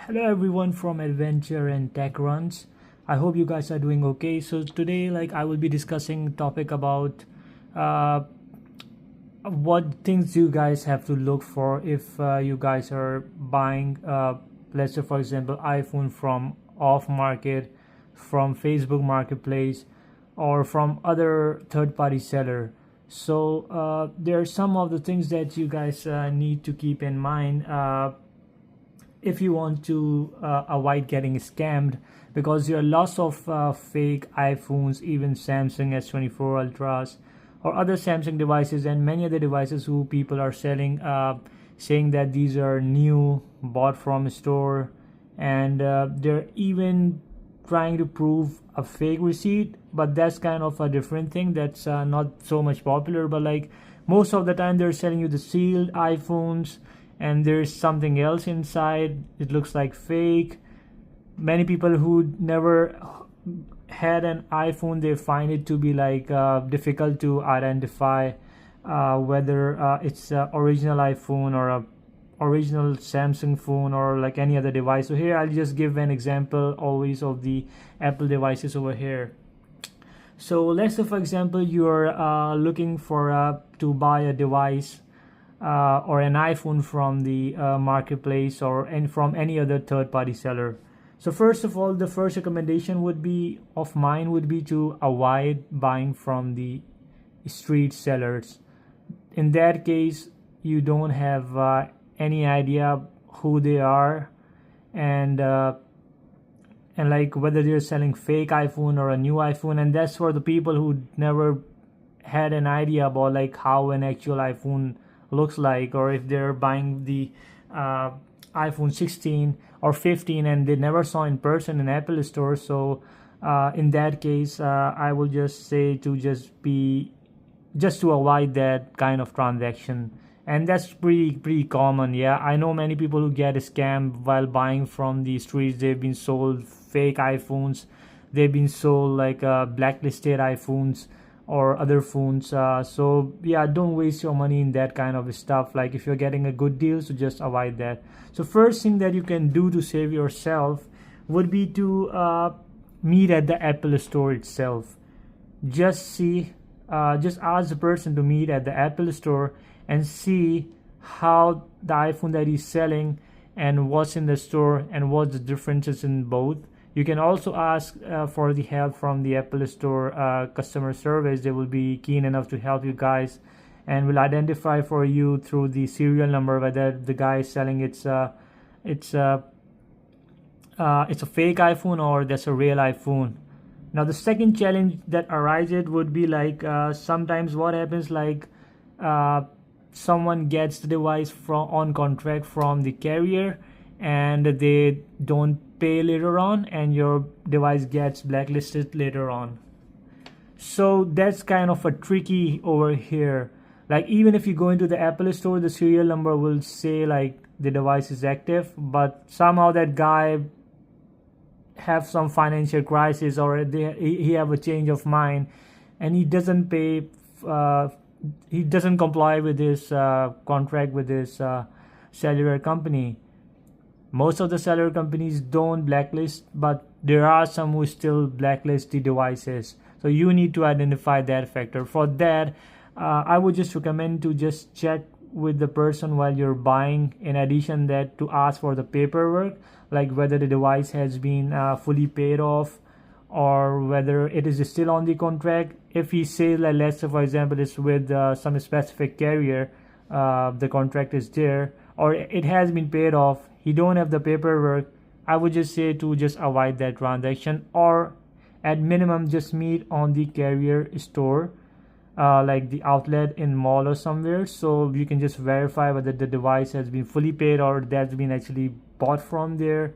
Hello everyone from Adventure and Tech Runs. I hope you guys are doing okay. So today, I will be discussing topic about uh, what things you guys have to look for if you guys are buying, let's say for example, iPhone from off market, from Facebook Marketplace, or from other third-party seller. So there are some of the things that you guys need to keep in mind. If you want to avoid getting scammed, because there are lots of fake iPhones, even Samsung S24 Ultras or other Samsung devices and many other devices who people are selling, saying that these are new, bought from a store, and they're even trying to prove a fake receipt. But that's kind of a different thing. That's not so much popular, but most of the time they're selling you the sealed iPhones and there's something else inside. It looks like fake. Many people who never had an iPhone, they find it to be difficult to identify whether it's a original iPhone or a original Samsung phone or like any other device. So here I'll just give an example always of the Apple devices over here. So let's say for example you're looking for to buy a device or an iPhone from the marketplace or from any other third-party seller. So first of all, the first recommendation would be of mine would be to avoid buying from the street sellers. In that case, you don't have any idea who they are, and like whether they're selling fake iPhone or a new iPhone. And that's for the people who never had an idea about how an actual iPhone looks like, or if they're buying the iPhone 16 or 15 and they never saw in person in Apple store. So in that case, I will just say to just to avoid that kind of transaction. And that's pretty common. Yeah, I know many people who get scammed while buying from the streets. They've been sold fake iPhones, they've been sold blacklisted iPhones or other phones. So yeah, don't waste your money in that kind of stuff. Like if you're getting a good deal, so just avoid that. So first thing that you can do to save yourself would be to meet at the Apple store itself. Just ask the person to meet at the Apple store and see how the iPhone that he's selling and what's in the store and what the differences in both. You can also ask for the help from the Apple Store customer service. They will be keen enough to help you guys and will identify for you through the serial number whether the guy is selling it's a fake iPhone or that's a real iPhone. Now the second challenge that arises would be sometimes what happens someone gets the device on contract from the carrier and they don't pay later on and your device gets blacklisted later on. So that's kind of a tricky over here. Even if you go into the Apple store, the serial number will say the device is active, but somehow that guy have some financial crisis or he have a change of mind and he doesn't pay, he doesn't comply with his contract with his cellular company. Most of the cellular companies don't blacklist, but there are some who still blacklist the devices. So you need to identify that factor. For that, I would just recommend to just check with the person while you're buying. In addition that, to ask for the paperwork, like whether the device has been fully paid off or whether it is still on the contract. If he says let's say for example it's with some specific carrier, the contract is there or it has been paid off, he don't have the paperwork, I would just say to just avoid that transaction, or at minimum just meet on the carrier store, like the outlet in mall or somewhere, so you can just verify whether the device has been fully paid or that's been actually bought from there.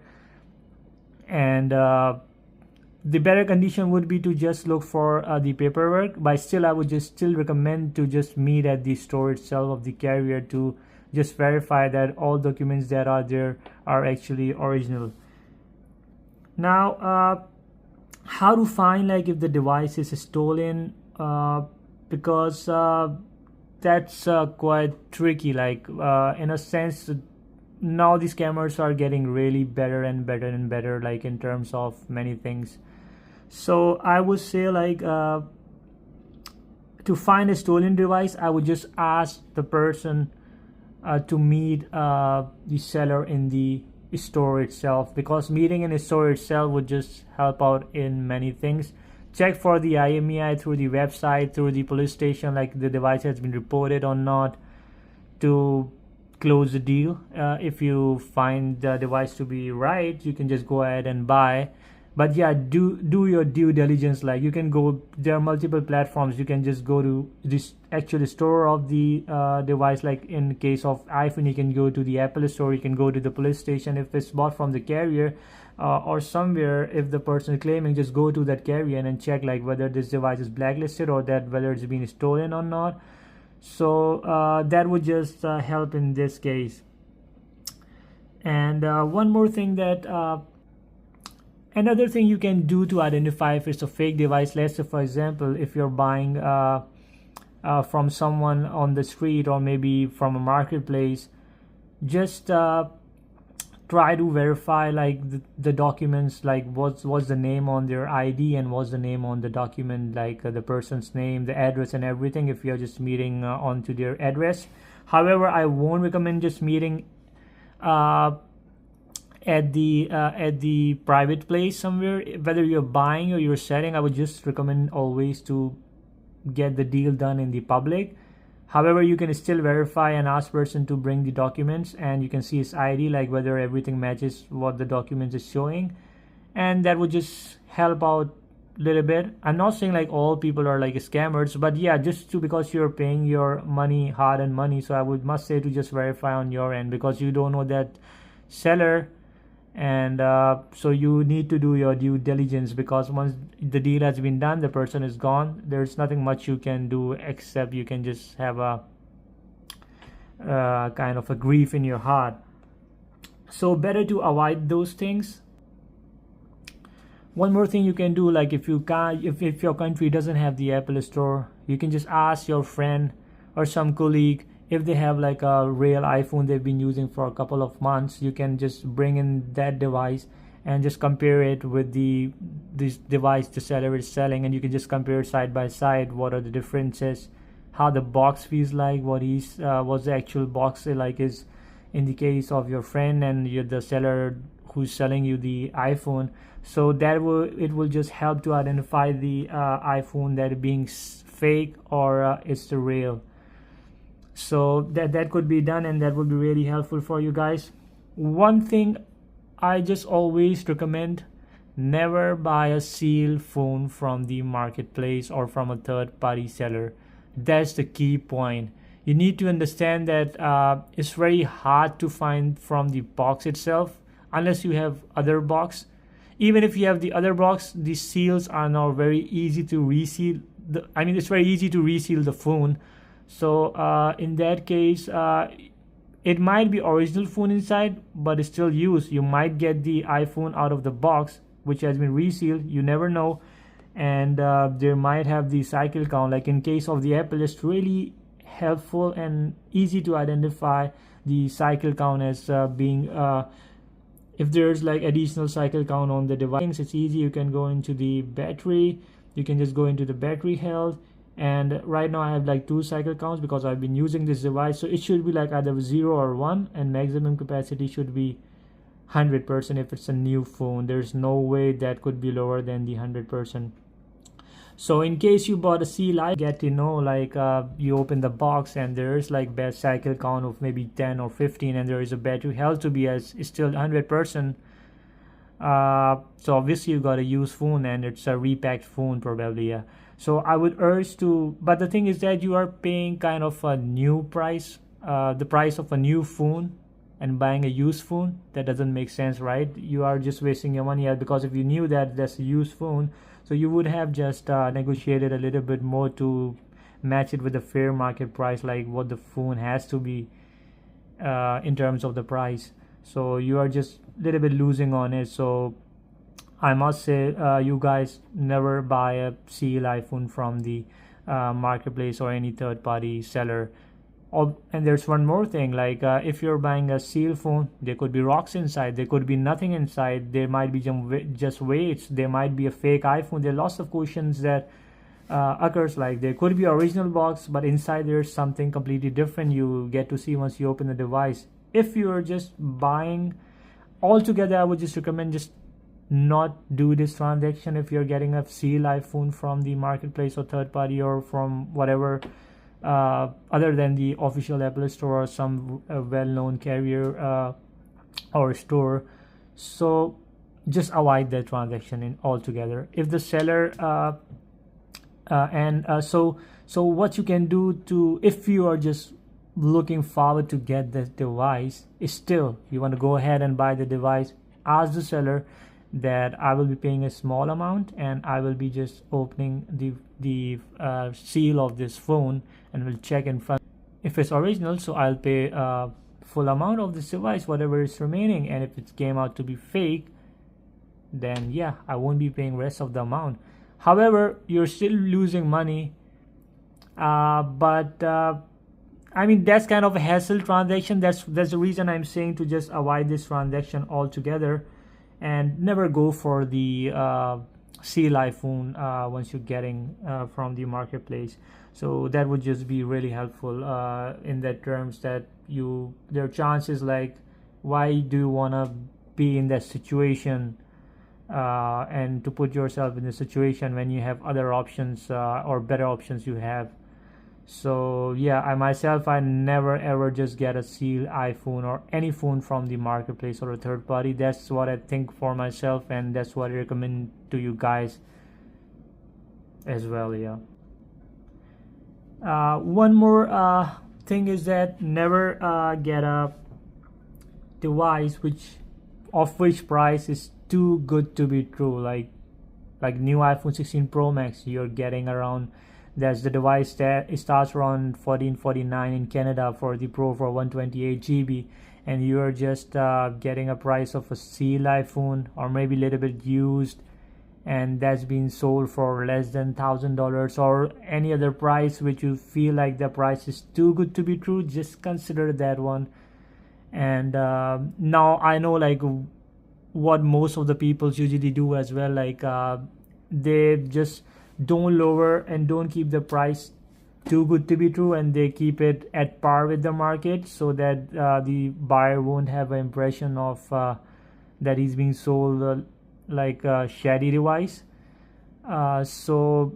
And the better condition would be to just look for the paperwork, but still I would just still recommend to just meet at the store itself of the carrier to just verify that all documents that are there are actually original. Now how to find if the device is stolen, because that's quite tricky, in a sense now these cameras are getting really better and better and better, like in terms of many things. So I would say like to find a stolen device, I would just ask the person to meet the seller in the store itself, because meeting in a store itself would just help out in many things. Check for the IMEI through the website, through the police station, like the device has been reported or not, to close the deal. If you find the device to be right, you can just go ahead and buy. But yeah, do your due diligence. Like you can go, there are multiple platforms. You can just go to this actual store of the device. Like in case of iPhone, you can go to the Apple store, you can go to the police station if it's bought from the carrier, or somewhere. If the person is claiming, just go to that carrier and check like whether this device is blacklisted or that whether it's been stolen or not. So that would just help in this case. And one more thing that another thing you can do to identify if it's a fake device, let's say for example, if you're buying from someone on the street or maybe from a marketplace, just try to verify like the documents, like what's the name on their ID and what's the name on the document, like the person's name, the address and everything, if you're just meeting onto their address. However, I won't recommend just meeting at the private place somewhere. Whether you're buying or you're selling, I would just recommend always to get the deal done in the public. However, you can still verify and ask person to bring the documents, and you can see his ID, like whether everything matches what the documents is showing, and that would just help out a little bit. I'm not saying like all people are like scammers, but yeah, just because you're paying your money, hard-earned money, so I must say to just verify on your end, because you don't know that seller, and so you need to do your due diligence, because once the deal has been done, the person is gone. There's nothing much you can do except you can just have a kind of a grief in your heart. So better to avoid those things. One more thing you can do, like if you can't, if your country doesn't have the Apple store, you can just ask your friend or some colleague if they have like a real iPhone they've been using for a couple of months. You can just bring in that device and just compare it with this device the seller is selling, and you can just compare side by side what are the differences, how the box feels like, what's the actual box like is in the case of your friend and the seller who's selling you the iPhone. So that it will just help to identify the iPhone that being fake or it's the real. So that could be done, and that would be really helpful for you guys. One thing I just always recommend, never buy a sealed phone from the marketplace or from a third-party seller. That's the key point. You need to understand that it's very hard to find from the box itself unless you have other box. Even if you have the other box, the seals are now very easy to reseal. It's very easy to reseal the phone. So in that case, it might be original phone inside, but it's still used. You might get the iPhone out of the box, which has been resealed. You never know. And there might have the cycle count. Like in case of the Apple, it's really helpful and easy to identify the cycle count as being if there's like additional cycle count on the device. It's easy. You can go into the battery. You can just go into the battery health. And right now I have like 2 cycle counts because I've been using this device, so it should be like either 0 or 1, and maximum capacity should be 100% if it's a new phone. There's no way that could be lower than the 100%. So in case you bought a C-Lite, get to know like you open the box and there's like best cycle count of maybe 10 or 15, and there is a battery health to be as still 100%. So obviously you got a used phone and it's a repacked phone probably, yeah. So I would urge to, but the thing is that you are paying kind of a new price, the price of a new phone, and buying a used phone. That doesn't make sense, right? You are just wasting your money, because if you knew that that's a used phone, so you would have just negotiated a little bit more to match it with the fair market price, like what the phone has to be in terms of the price. So you are just a little bit losing on it. So I must say, you guys never buy a sealed iPhone from the marketplace or any third-party seller. And there's one more thing, like if you're buying a seal phone, there could be rocks inside, there could be nothing inside, there might be just weights, there might be a fake iPhone. There are lots of questions that occurs, like there could be original box but inside there's something completely different you get to see once you open the device. If you're just buying altogether, I would just recommend just not do this transaction. If you're getting a seal iPhone from the marketplace or third party or from whatever other than the official Apple store or some well-known carrier or store, so just avoid that transaction in altogether. If the seller so what you can do to, if you are just looking forward to get this device, is still you want to go ahead and buy the device, ask the seller that I will be paying a small amount and I will be just opening the seal of this phone and will check in front if it's original, so I'll pay full amount of this device, whatever is remaining, and if it came out to be fake, then yeah, I won't be paying rest of the amount. However, you're still losing money, but I mean, that's kind of a hassle transaction. That's the reason I'm saying to just avoid this transaction altogether and never go for the seal iPhone once you're getting from the marketplace. So that would just be really helpful in that terms that there are chances, like why do you want to be in that situation and to put yourself in the situation when you have other options or better options you have. So yeah, I never ever just get a seal iPhone or any phone from the marketplace or a third party. That's what I think for myself, and that's what I recommend to you guys as well. Yeah. One more thing is that never get a device of which price is too good to be true. Like new iPhone 16 Pro Max, you're getting around, that's the device that it starts around $1449 in Canada for the Pro for 128 GB, and you're just getting a price of a seal iPhone or maybe a little bit used, and that's being sold for less than $1,000 or any other price which you feel like the price is too good to be true. Just consider that one. And now I know like what most of the people usually do as well, like they just don't lower and don't keep the price too good to be true, and they keep it at par with the market so that the buyer won't have an impression of that he's being sold like a shady device. So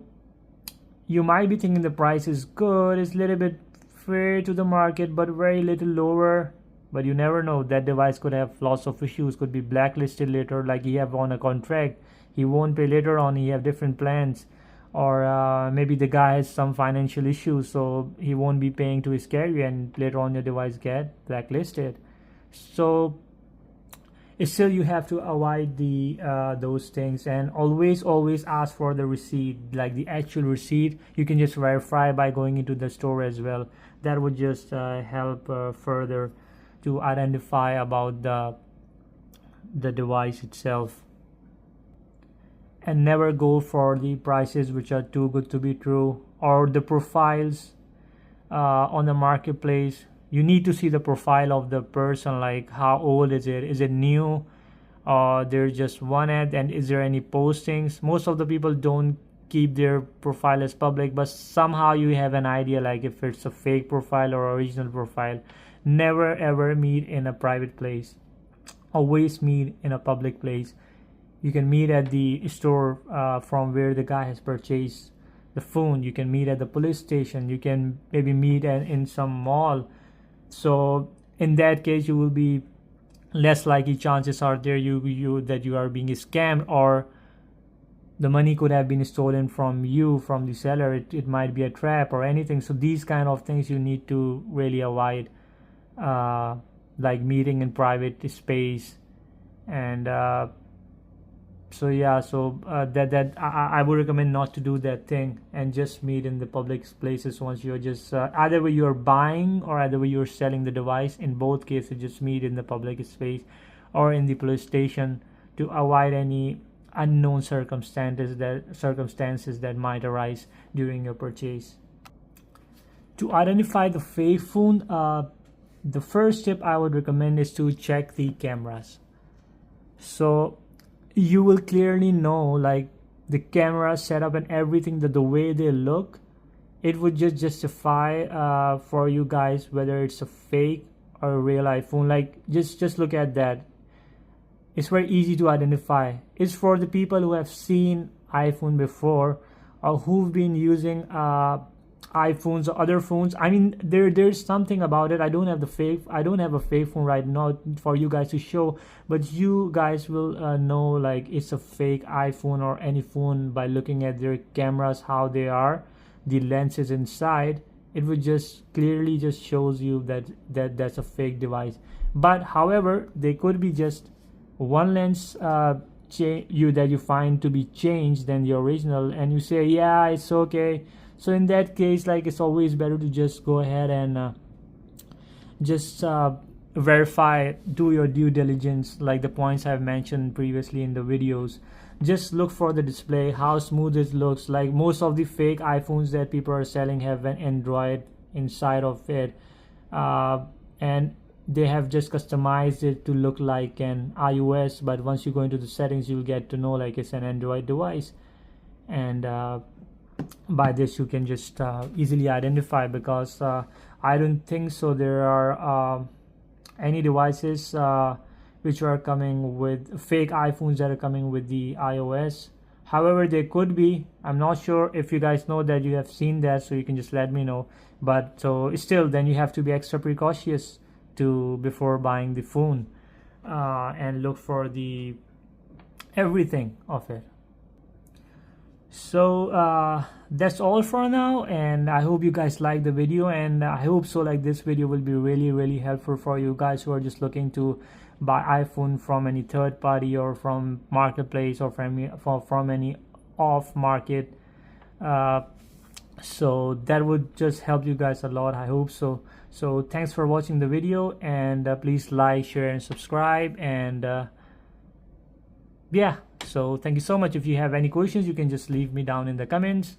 you might be thinking the price is good, it's a little bit fair to the market but very little lower, but you never know, that device could have lots of issues, could be blacklisted later, like he have on a contract, he won't pay later on, he have different plans, or maybe the guy has some financial issues so he won't be paying to his carrier and later on your device get blacklisted. So still you have to avoid the those things, and always ask for the receipt, like the actual receipt. You can just verify by going into the store as well. That would just help further to identify about the device itself. And never go for the prices which are too good to be true, or the profiles on the marketplace. You need to see the profile of the person, like how old is it new, there's just one ad, and is there any postings. Most of the people don't keep their profile as public, but somehow you have an idea like if it's a fake profile or original profile. Never ever meet in a private place, always meet in a public place. You can meet at the store from where the guy has purchased the phone. You can meet at the police station. You can maybe meet in some mall. So in that case, you will be less likely, chances are there that you are being scammed, or the money could have been stolen from you, from the seller. It might be a trap or anything. So these kind of things you need to really avoid, like meeting in private space. And so yeah, so that I would recommend not to do that thing and just meet in the public places once you're just either way you're buying or either way you're selling the device. In both cases, just meet in the public space or in the police station to avoid any unknown circumstances that might arise during your purchase. To identify the fake phone, the first tip I would recommend is to check the cameras. So you will clearly know, like, the camera setup and everything, that the way they look, it would just justify for you guys whether it's a fake or a real iPhone. Like, just look at that. It's very easy to identify. It's for the people who have seen iPhone before, or who've been using iPhones or other phones. I mean, there's something about it. I don't have a fake phone right now for you guys to show, but you guys will know, like, it's a fake iPhone or any phone by looking at their cameras, how they are, the lenses inside. It would just clearly just shows you that's a fake device. But however, they could be just one lens you find to be changed than the original, and you say, yeah, it's okay. So in that case, like, it's always better to just go ahead and just verify, do your due diligence, like the points I've mentioned previously in the videos. Just look for the display, how smooth it looks. Like, most of the fake iPhones that people are selling have an Android inside of it, and they have just customized it to look like an iOS, but once you go into the settings, you'll get to know, like, it's an Android device. And by this you can just easily identify, because I don't think so there are any devices which are coming with fake iPhones that are coming with the iOS. However, there could be. I'm not sure. If you guys know that, you have seen that, so you can just let me know. But so still, then you have to be extra precautious before buying the phone, and look for the everything of it. So that's all for now, and I hope you guys like the video, and I hope so, like, this video will be really helpful for you guys who are just looking to buy iPhone from any third party, or from marketplace, or from any off market. So that would just help you guys a lot, I hope so. So thanks for watching the video, and please like, share, and subscribe. And yeah, so thank you so much. If you have any questions, you can just leave me down in the comments.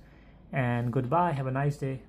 And goodbye, have a nice day.